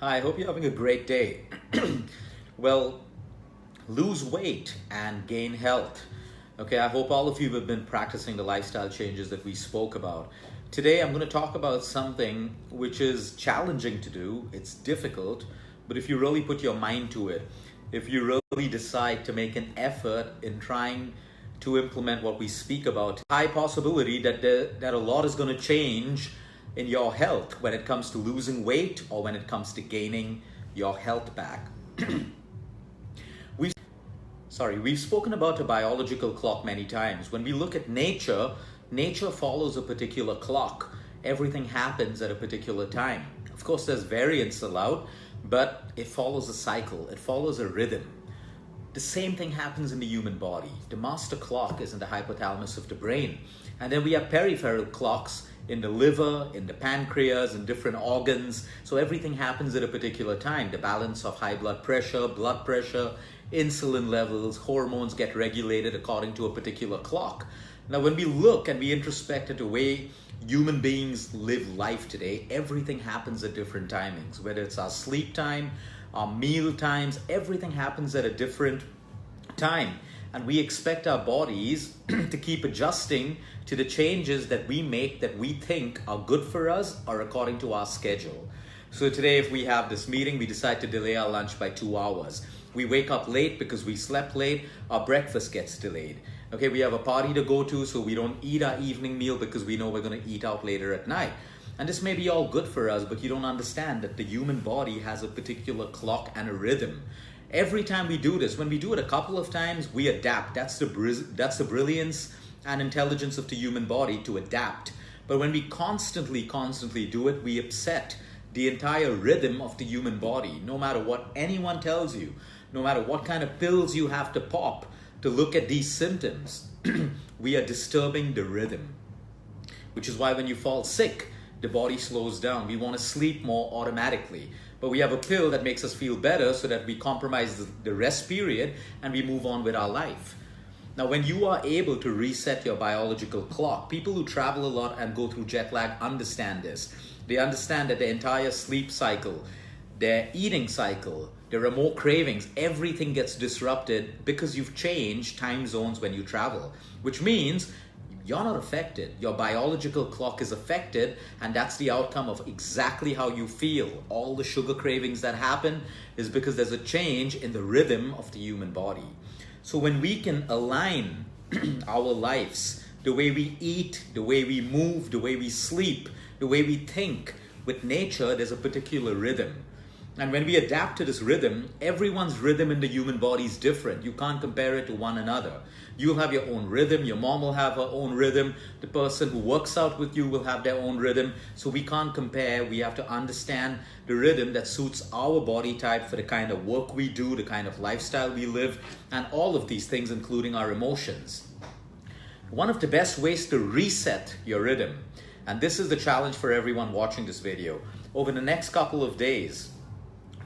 Hi, I hope you're having a great day. Well, lose weight and gain health. Okay, I hope all of you have been practicing the lifestyle changes that we spoke about. Today, I'm going to talk about something which is challenging to do, it's difficult, but if you really put your mind to it, if you really decide to make an effort in trying to implement what we speak about, high possibility that a lot is going to change in your health when it comes to losing weight or when it comes to gaining your health back. We've spoken about a biological clock many times. When we look at nature, nature follows a particular clock. Everything happens at a particular time. Of course, there's variance allowed, but it follows a cycle, it follows a rhythm. The same thing happens in the human body. The master clock is in the hypothalamus of the brain. And then we have peripheral clocks in the liver, in the pancreas, in different organs. So everything happens at a particular time. The balance of high blood pressure, insulin levels, hormones get regulated according to a particular clock. Now, when we look and we introspect at the way human beings live life today, everything happens at different timings. Whether it's our sleep time, our meal times, everything happens at a different time. And we expect our bodies to keep adjusting to the changes that we make that we think are good for us or according to our schedule. So today, if we have this meeting, we decide to delay our lunch by 2 hours. We wake up late because we slept late, our breakfast gets delayed. Okay, we have a party to go to, so we don't eat our evening meal because we know we're going to eat out later at night. And this may be all good for us, but you don't understand that the human body has a particular clock and a rhythm. Every time we do this, when we do it a couple of times, we adapt. That's the brilliance and intelligence of the human body, to adapt. But when we constantly do it, we upset the entire rhythm of the human body. No matter what anyone tells you, no matter what kind of pills you have to pop to look at these symptoms, we are disturbing the rhythm. Which is why when you fall sick, the body slows down. We want to sleep more automatically. But we have a pill that makes us feel better so that we compromise the rest period and we move on with our life. Now, when you are able to reset your biological clock, people who travel a lot and go through jet lag understand this. They understand that the entire sleep cycle, their eating cycle, there are more cravings, everything gets disrupted because you've changed time zones when you travel, which means you're not affected. Your biological clock is affected, and that's the outcome of exactly how you feel. All the sugar cravings that happen is because there's a change in the rhythm of the human body. So when we can align our lives, the way we eat, the way we move, the way we sleep, the way we think, with nature, there's a particular rhythm. And when we adapt to this rhythm, everyone's rhythm in the human body is different. You can't compare it to one another. You'll have your own rhythm. Your mom will have her own rhythm. The person who works out with you will have their own rhythm. So we can't compare. We have to understand the rhythm that suits our body type for the kind of work we do, the kind of lifestyle we live, and all of these things, including our emotions. One of the best ways to reset your rhythm, and this is the challenge for everyone watching this video, over the next couple of days,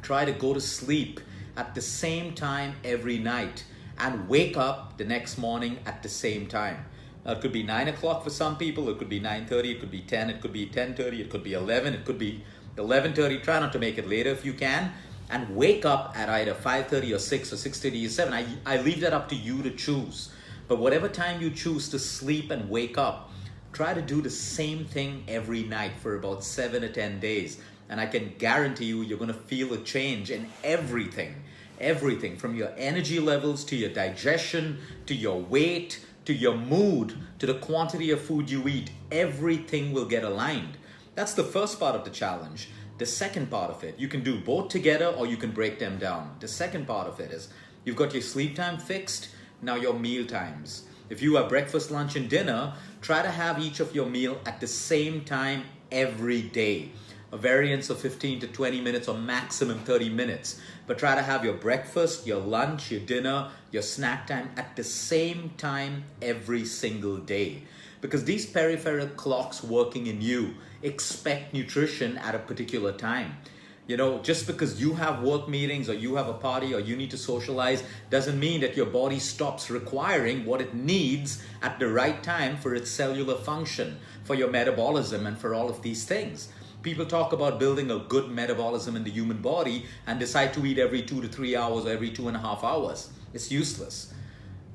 try to go to sleep at the same time every night and wake up the next morning at the same time. Now, it could be 9 o'clock for some people, it could be 9:30, it could be 10, it could be 10:30, it could be 11, it could be 11:30. Try not to make it later if you can. And wake up at either 5:30 or 6 or 6:30 or 7. I leave that up to you to choose. But whatever time you choose to sleep and wake up, try to do the same thing every night for about 7 or 10 days. And I can guarantee you, you're going to feel a change in everything. Everything from your energy levels to your digestion, to your weight, to your mood, to the quantity of food you eat. Everything will get aligned. That's the first part of the challenge. The second part of it, you can do both together or you can break them down. The second part of it is you've got your sleep time fixed, now your meal times. If you have breakfast, lunch, and dinner, try to have each of your meal at the same time every day. A variance of 15 to 20 minutes or maximum 30 minutes. But try to have your breakfast, your lunch, your dinner, your snack time at the same time every single day. Because these peripheral clocks working in you expect nutrition at a particular time. You know, just because you have work meetings or you have a party or you need to socialize doesn't mean that your body stops requiring what it needs at the right time for its cellular function, for your metabolism, and for all of these things. People talk about building a good metabolism in the human body and decide to eat every 2 to 3 hours or every 2.5 hours. It's useless.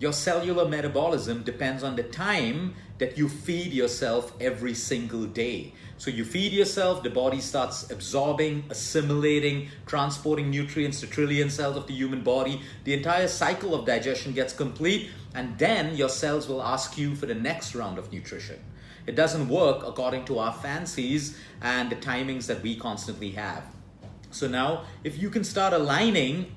Your cellular metabolism depends on the time that you feed yourself every single day. So you feed yourself, the body starts absorbing, assimilating, transporting nutrients to trillion cells of the human body. The entire cycle of digestion gets complete, and then your cells will ask you for the next round of nutrition. It doesn't work according to our fancies and the timings that we constantly have. So now, if you can start aligning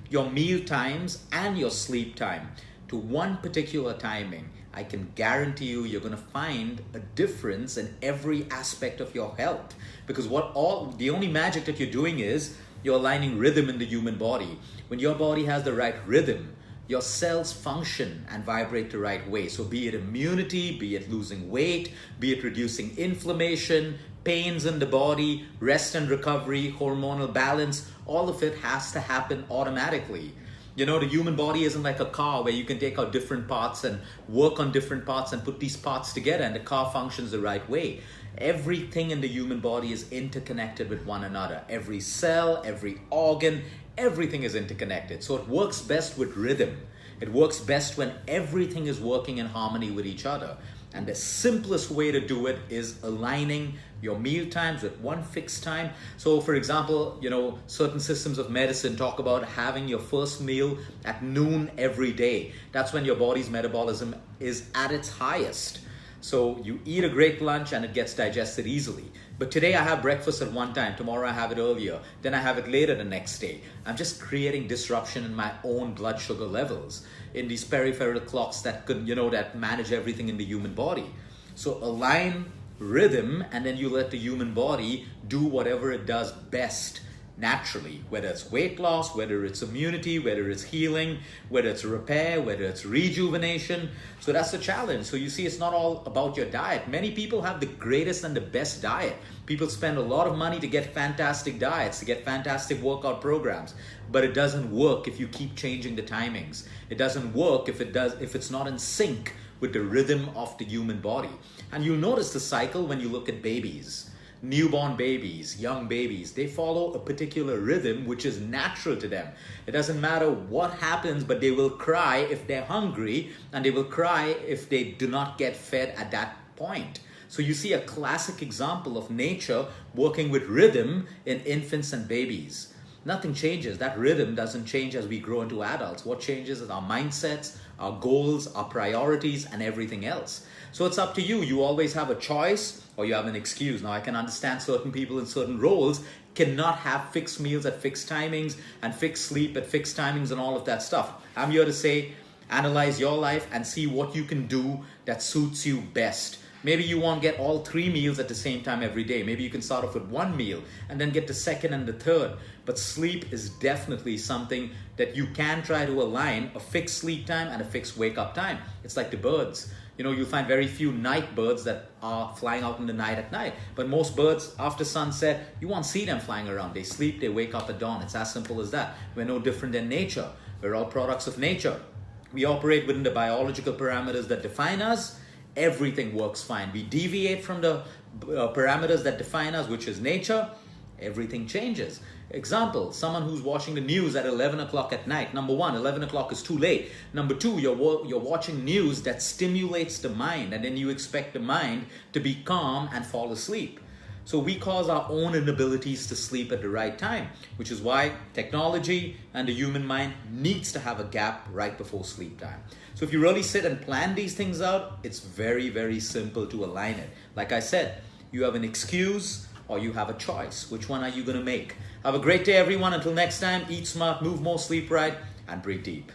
your meal times and your sleep time to one particular timing, I can guarantee you're going to find a difference in every aspect of your health. Because the only magic that you're doing is you're aligning rhythm in the human body. When your body has the right rhythm, your cells function and vibrate the right way. So be it immunity, be it losing weight, be it reducing inflammation, pains in the body, rest and recovery, hormonal balance, all of it has to happen automatically. You know, the human body isn't like a car where you can take out different parts and work on different parts and put these parts together and the car functions the right way. Everything in the human body is interconnected with one another. Every cell, every organ, everything is interconnected. So it works best with rhythm. It works best when everything is working in harmony with each other. And the simplest way to do it is aligning your meal times with one fixed time. So for example, certain systems of medicine talk about having your first meal at noon every day. That's when your body's metabolism is at its highest. So you eat a great lunch and it gets digested easily. But today I have breakfast at one time, tomorrow I have it earlier, then I have it later the next day. I'm just creating disruption in my own blood sugar levels, in these peripheral clocks that that manage everything in the human body. So align rhythm, and then you let the human body do whatever it does best naturally, whether it's weight loss, whether it's immunity, whether it's healing, whether it's repair, whether it's rejuvenation. So that's the challenge. So you see, it's not all about your diet. Many people have the greatest and the best diet. People spend a lot of money to get fantastic diets, to get fantastic workout programs, but it doesn't work if you keep changing the timings. It doesn't work if it's not in sync with the rhythm of the human body. And you'll notice the cycle when you look at babies. Newborn babies, young babies, they follow a particular rhythm which is natural to them. It doesn't matter what happens, but they will cry if they're hungry, and they will cry if they do not get fed at that point. So you see a classic example of nature working with rhythm in infants and babies. Nothing changes. That rhythm doesn't change as we grow into adults. What changes is our mindsets, our goals, our priorities, and everything else. So it's up to you. You always have a choice or you have an excuse. Now, I can understand certain people in certain roles cannot have fixed meals at fixed timings and fixed sleep at fixed timings and all of that stuff. I'm here to say, analyze your life and see what you can do that suits you best. Maybe you won't get all 3 meals at the same time every day. Maybe you can start off with 1 meal and then get the second and the third. But sleep is definitely something that you can try to align, a fixed sleep time and a fixed wake up time. It's like the birds. You'll find very few night birds that are flying out in the night at night. But most birds, after sunset, you won't see them flying around. They sleep, they wake up at dawn. It's as simple as that. We're no different than nature. We're all products of nature. We operate within the biological parameters that define us. Everything works fine. We deviate from the parameters that define us, which is nature. Everything changes. Example, someone who's watching the news at 11 o'clock at night. Number one, 11 o'clock is too late. Number two, you're watching news that stimulates the mind, and then you expect the mind to be calm and fall asleep. So we cause our own inabilities to sleep at the right time, which is why technology and the human mind needs to have a gap right before sleep time. So if you really sit and plan these things out, it's very, very simple to align it. Like I said, you have an excuse or you have a choice. Which one are you going to make? Have a great day, everyone. Until next time, eat smart, move more, sleep right, and breathe deep.